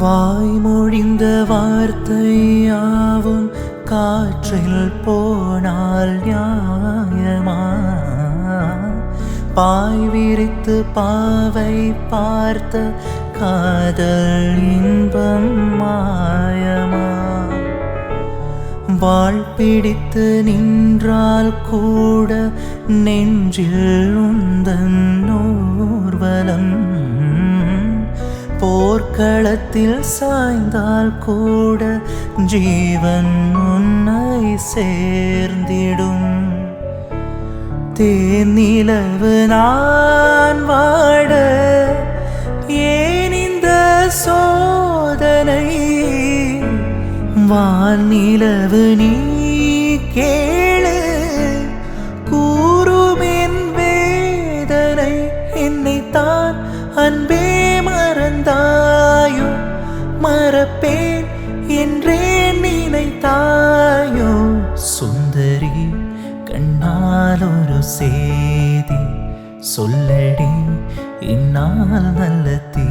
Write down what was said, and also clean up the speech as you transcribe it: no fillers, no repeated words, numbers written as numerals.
வாய்மொழிந்த வார்த்தையாவும் காற்றில் போனால் நியாயமா? பாய் விரித்து பாவை பார்த்த காதல் இன்பம் மாயமா? வாழ் பிடித்து நின்றால் கூட நெஞ்சில் உந்தன் ஊர்வலம், போர்க்களத்தில் சாய்ந்தால் கூட ஜீவன் உன்னை சேர்ந்திடும். தேனிலவு நான் வாட ஏன் இந்த சோதனை? வானிலவு நீ கேளு கூறுமென் வேதனை. என்னைத்தான் அன்பே மறந்தாயோ, மறப்பேன் என்றே நினைத்தாயோ? சுந்தரி கண்ணால் ஒரு செய்தி சொல்லடி, இந்நாள் நல்ல தீ